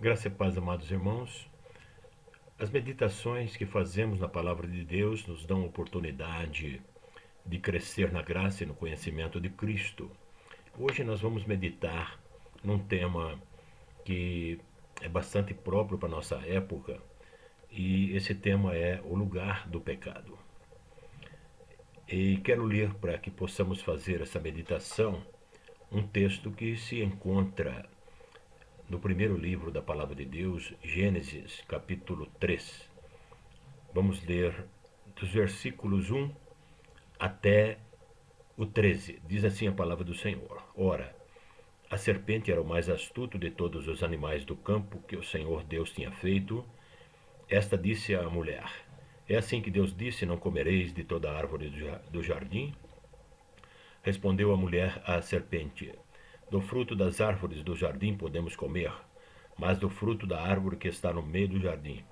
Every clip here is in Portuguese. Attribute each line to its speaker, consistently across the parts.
Speaker 1: Graça e paz, amados irmãos. As meditações que fazemos na Palavra de Deus nos dão oportunidade de crescer na graça e no conhecimento de Cristo. Hoje nós vamos meditar num tema que é bastante próprio para a nossa época, e esse tema é o lugar do pecado. E quero ler, para que possamos fazer essa meditação, um texto que se encontra no primeiro livro da Palavra de Deus, Gênesis, capítulo 3. Vamos ler dos versículos 1 até o 13. Diz assim a palavra do Senhor: Ora, a serpente era o mais astuto de todos os animais do campo que o Senhor Deus tinha feito. Esta disse à mulher: É assim que Deus disse: Não comereis de toda a árvore do jardim? Respondeu a mulher à serpente: Do fruto das árvores do jardim podemos comer, mas do fruto da árvore que está no meio do jardim,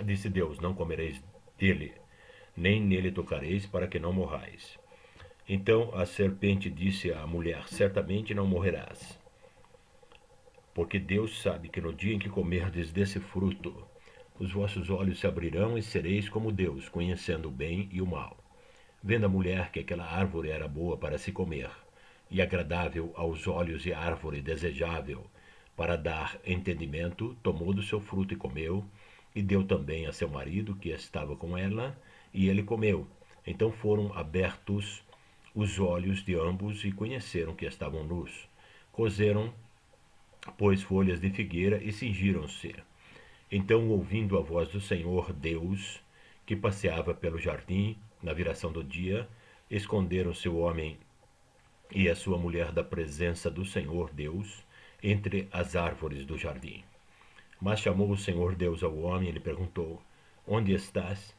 Speaker 1: disse Deus: Não comereis dele, nem nele tocareis, para que não morrais. Então a serpente disse à mulher: Certamente não morrerás, porque Deus sabe que no dia em que comerdes desse fruto, os vossos olhos se abrirão e sereis como Deus, conhecendo o bem e o mal. Vendo a mulher que aquela árvore era boa para se comer, e agradável aos olhos, e árvore desejável para dar entendimento, tomou do seu fruto e comeu, e deu também a seu marido, que estava com ela, e ele comeu. Então foram abertos os olhos de ambos, e conheceram que estavam nus. Cozeram, pois, folhas de figueira, e cingiram-se. Então, ouvindo a voz do Senhor Deus, que passeava pelo jardim, na viração do dia, esconderam-se o homem e a sua mulher da presença do Senhor Deus entre as árvores do jardim. Mas chamou o Senhor Deus ao homem e lhe perguntou: Onde estás?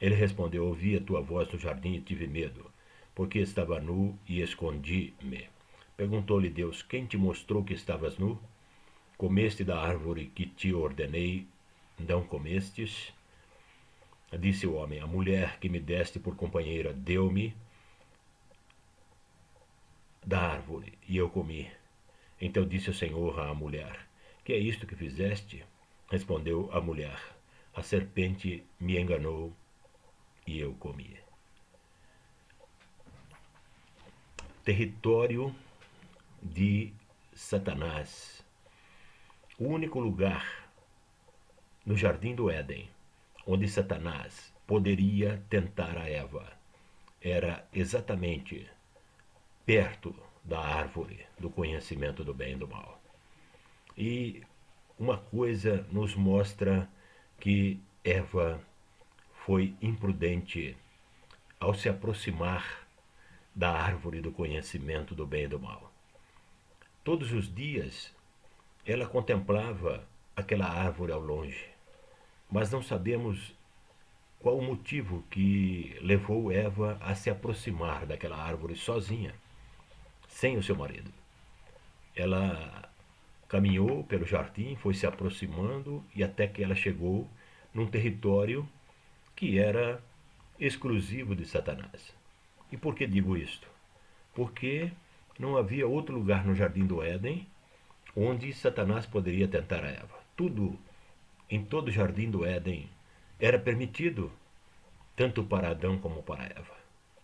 Speaker 1: Ele respondeu: Ouvi a tua voz no jardim e tive medo, porque estava nu e escondi-me. Perguntou-lhe Deus: Quem te mostrou que estavas nu? Comeste da árvore que te ordenei, não comestes? Disse o homem: A mulher que me deste por companheira deu-me da árvore, e eu comi. Então disse o Senhor à mulher: Que é isto que fizeste? Respondeu a mulher: A serpente me enganou, e eu comi. Território de Satanás. O único lugar no jardim do Éden onde Satanás poderia tentar a Eva era exatamente perto da árvore do conhecimento do bem e do mal. E uma coisa nos mostra que Eva foi imprudente ao se aproximar da árvore do conhecimento do bem e do mal. Todos os dias ela contemplava aquela árvore ao longe, mas não sabemos qual o motivo que levou Eva a se aproximar daquela árvore sozinha, sem o seu marido. Ela caminhou pelo jardim, foi se aproximando, e até que ela chegou num território que era exclusivo de Satanás. E por que digo isto? Porque não havia outro lugar no jardim do Éden onde Satanás poderia tentar a Eva. Tudo em todo o jardim do Éden era permitido, tanto para Adão como para Eva.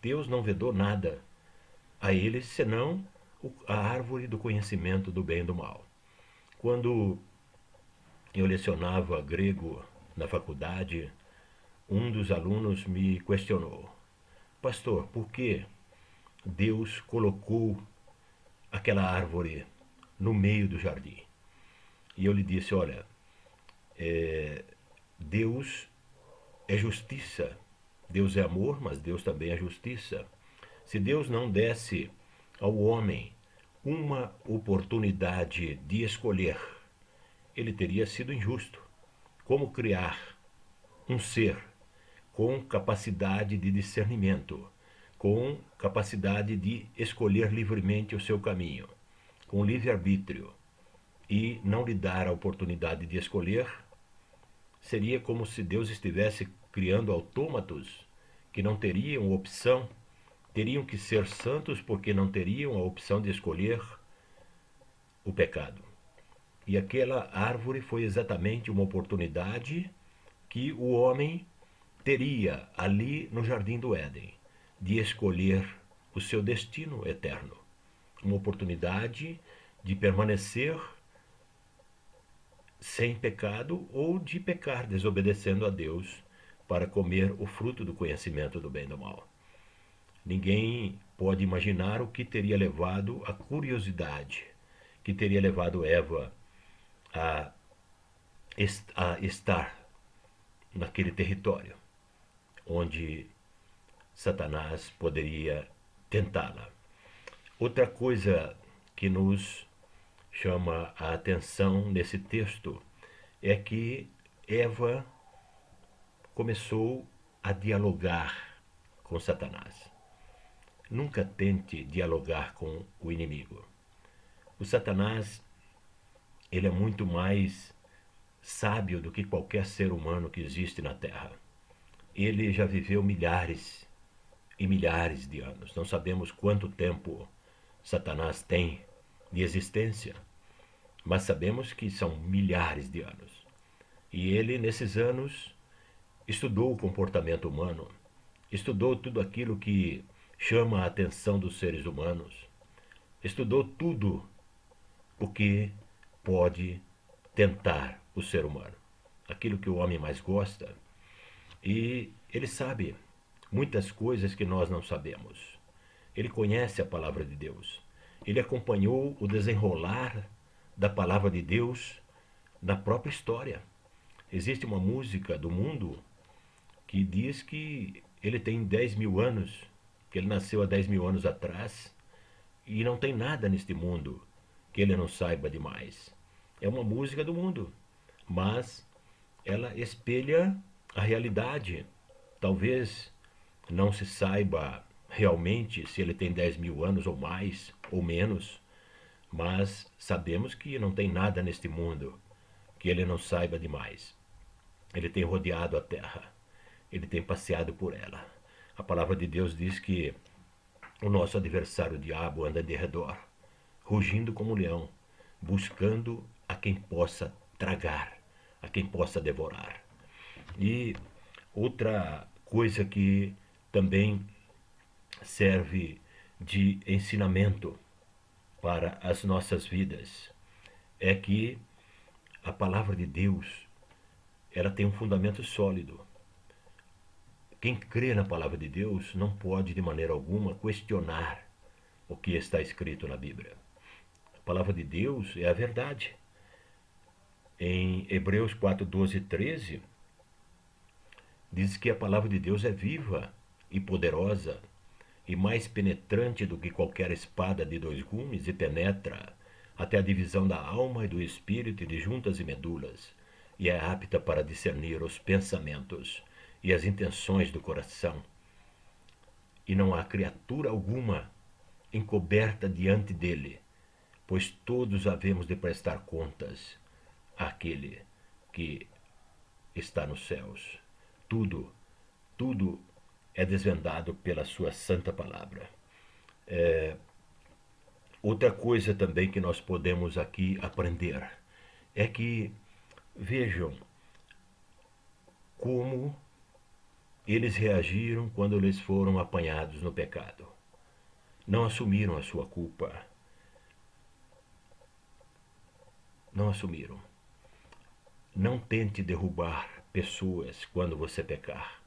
Speaker 1: Deus não vedou nada a eles senão a árvore do conhecimento do bem e do mal. Quando eu lecionava grego na faculdade, um dos alunos me questionou: Pastor, por que Deus colocou aquela árvore no meio do jardim? E eu lhe disse: olha, Deus é justiça. Deus é amor, mas Deus também é justiça. Se Deus não desse ao homem uma oportunidade de escolher, ele teria sido injusto. Como criar um ser com capacidade de discernimento, com capacidade de escolher livremente o seu caminho, com livre-arbítrio, e não lhe dar a oportunidade de escolher? Seria como se Deus estivesse criando autômatos que não teriam opção, teriam que ser santos porque não teriam a opção de escolher o pecado. E aquela árvore foi exatamente uma oportunidade que o homem teria ali no Jardim do Éden de escolher o seu destino eterno. Uma oportunidade de permanecer sem pecado ou de pecar desobedecendo a Deus para comer o fruto do conhecimento do bem e do mal. Ninguém pode imaginar o que teria levado a curiosidade, que teria levado Eva a, a estar naquele território onde Satanás poderia tentá-la. Outra coisa que nos chama a atenção nesse texto é que Eva começou a dialogar com Satanás. Nunca tente dialogar com o inimigo. O Satanás, ele é muito mais sábio do que qualquer ser humano que existe na Terra. Ele já viveu milhares e milhares de anos. Não sabemos quanto tempo Satanás tem de existência, mas sabemos que são milhares de anos. E ele, nesses anos, estudou o comportamento humano, estudou tudo aquilo que chama a atenção dos seres humanos, estudou tudo o que pode tentar o ser humano, aquilo que o homem mais gosta. E ele sabe muitas coisas que nós não sabemos. Ele conhece a palavra de Deus. Ele acompanhou o desenrolar da palavra de Deus na própria história. Existe uma música do mundo que diz que ele tem 10 mil anos, que ele nasceu há 10 mil anos atrás, e não tem nada neste mundo que ele não saiba demais. É uma música do mundo, mas ela espelha a realidade. Talvez não se saiba realmente se ele tem 10 mil anos ou mais ou menos, mas sabemos que não tem nada neste mundo que ele não saiba demais. Ele tem rodeado a terra, ele tem passeado por ela. A palavra de Deus diz que o nosso adversário, o diabo, anda de redor, rugindo como um leão, buscando a quem possa tragar, a quem possa devorar. E outra coisa que também serve de ensinamento para as nossas vidas é que a palavra de Deus, ela tem um fundamento sólido. Quem crê na palavra de Deus não pode de maneira alguma questionar o que está escrito na Bíblia. A palavra de Deus é a verdade. Em Hebreus 4, 12 e 13, diz que a palavra de Deus é viva e poderosa e mais penetrante do que qualquer espada de dois gumes e penetra até a divisão da alma e do espírito e de juntas e medulas e é apta para discernir os pensamentos e as intenções do coração. E não há criatura alguma encoberta diante dele, pois todos havemos de prestar contas àquele que está nos céus. Tudo, tudo é desvendado pela sua santa palavra. Outra coisa também que nós podemos aqui aprender é que, vejam como eles reagiram quando eles foram apanhados no pecado. Não assumiram a sua culpa. Não assumiram. Não tente derrubar pessoas quando você pecar.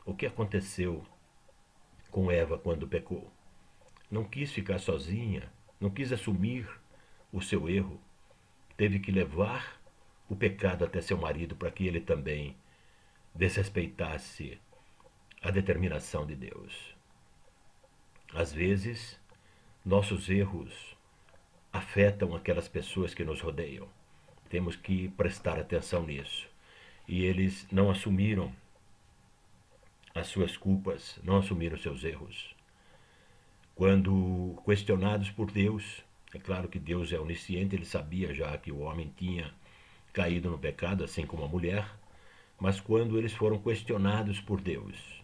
Speaker 1: O que aconteceu com Eva quando pecou? Não quis ficar sozinha, não quis assumir o seu erro. Teve que levar o pecado até seu marido para que ele também desrespeitasse a determinação de Deus. Às vezes, nossos erros afetam aquelas pessoas que nos rodeiam. Temos que prestar atenção nisso. E eles não assumiram as suas culpas, não assumiram seus erros. Quando questionados por Deus, é claro que Deus é onisciente, ele sabia já que o homem tinha caído no pecado, assim como a mulher, mas quando eles foram questionados por Deus,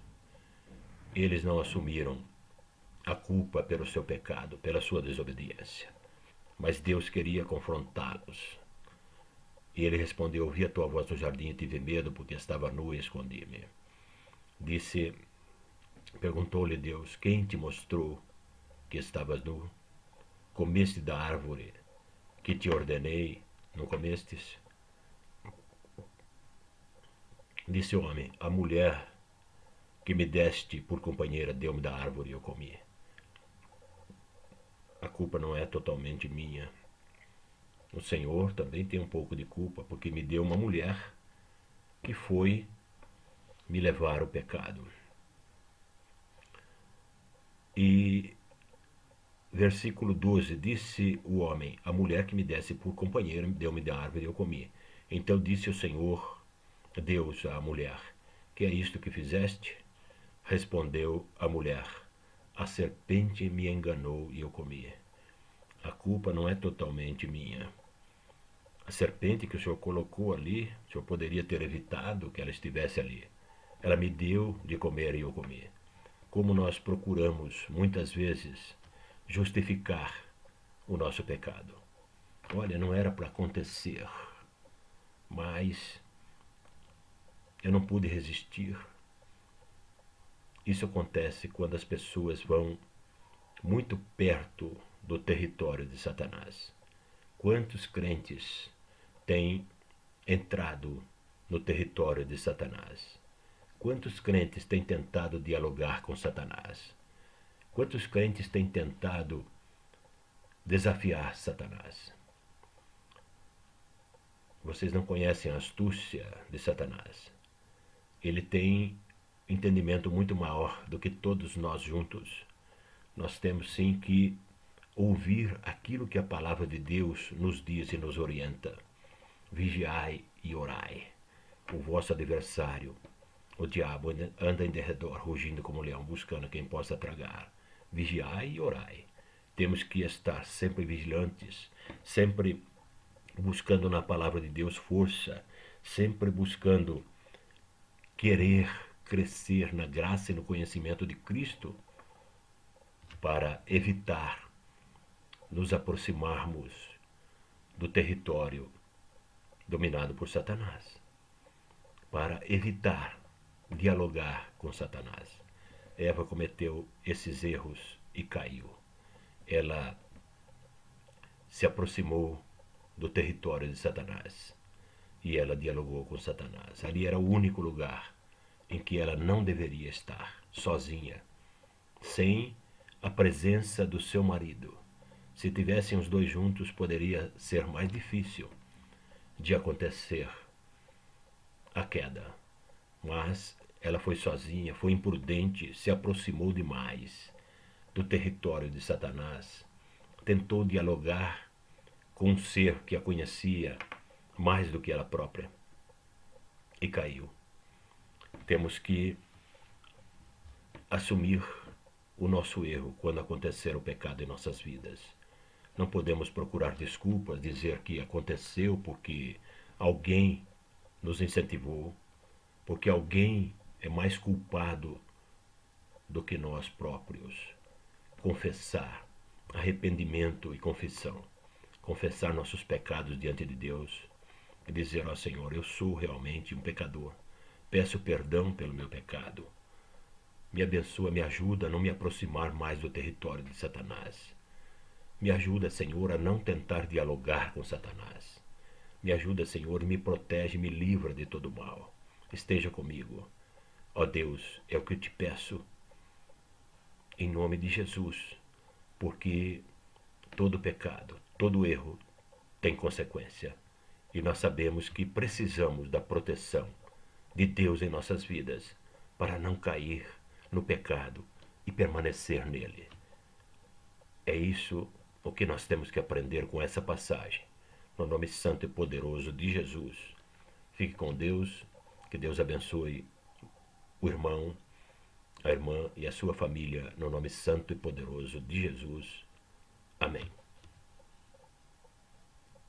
Speaker 1: eles não assumiram a culpa pelo seu pecado, pela sua desobediência. mas Deus queria confrontá-los. E ele respondeu: ouvi a tua voz no jardim e tive medo, porque estava nu e escondi-me. Disse, perguntou-lhe Deus: quem te mostrou que estavas nu? Comeste da árvore que te ordenei, não comestes? Disse o homem: a mulher que me deste por companheira deu-me da árvore e eu comi. A culpa não é totalmente minha. O Senhor também tem um pouco de culpa, porque me deu uma mulher que foi me levar ao pecado. E versículo 12, disse o homem: a mulher que me desse por companheira deu-me da árvore e eu comi. Então disse o Senhor Deus à mulher: que é isto que fizeste? Respondeu a mulher: a serpente me enganou e eu comi. A culpa não é totalmente minha. A serpente que o Senhor colocou ali, o Senhor poderia ter evitado que ela estivesse ali. Ela me deu de comer e eu comi. Como nós procuramos, muitas vezes, justificar o nosso pecado. Olha, não era para acontecer, mas eu não pude resistir. Isso acontece quando as pessoas vão muito perto do território de Satanás. Quantos crentes têm entrado no território de Satanás? Quantos crentes têm tentado dialogar com Satanás? Quantos crentes têm tentado desafiar Satanás? Vocês não conhecem a astúcia de Satanás. Ele tem entendimento muito maior do que todos nós juntos. Nós temos sim que ouvir aquilo que a palavra de Deus nos diz e nos orienta. Vigiai e orai. O vosso adversário, o diabo, anda em derredor, rugindo como um leão, buscando quem possa tragar. Vigiai e orai. Temos que estar sempre vigilantes, sempre buscando na palavra de Deus força, sempre buscando querer crescer na graça e no conhecimento de Cristo para evitar nos aproximarmos do território dominado por Satanás, para evitar dialogar com Satanás. Eva cometeu esses erros e caiu. Ela se aproximou do território de Satanás e ela dialogou com Satanás. Ali era o único lugar em que ela não deveria estar, sozinha, sem a presença do seu marido. Se tivessem os dois juntos, poderia ser mais difícil de acontecer a queda. Mas ela foi sozinha, foi imprudente, se aproximou demais do território de Satanás, tentou dialogar com um ser que a conhecia mais do que ela própria e caiu. Temos que assumir o nosso erro quando acontecer o pecado em nossas vidas. Não podemos procurar desculpas, dizer que aconteceu porque alguém nos incentivou, porque alguém é mais culpado do que nós próprios. Confessar, arrependimento e confissão. Confessar nossos pecados diante de Deus e dizer ao Senhor: eu sou realmente um pecador. Peço perdão pelo meu pecado. Me abençoa, me ajuda a não me aproximar mais do território de Satanás. Me ajuda, Senhor, a não tentar dialogar com Satanás. Me ajuda, Senhor, e me protege, me livra de todo mal. Esteja comigo. Ó Deus, é o que eu te peço, em nome de Jesus, porque todo pecado, todo erro tem consequência. E nós sabemos que precisamos da proteção de Deus em nossas vidas para não cair no pecado e permanecer nele. É isso o que nós temos que aprender com essa passagem. No nome santo e poderoso de Jesus. Fique com Deus, que Deus abençoe o irmão, a irmã e a sua família, no nome santo e poderoso de Jesus. Amém.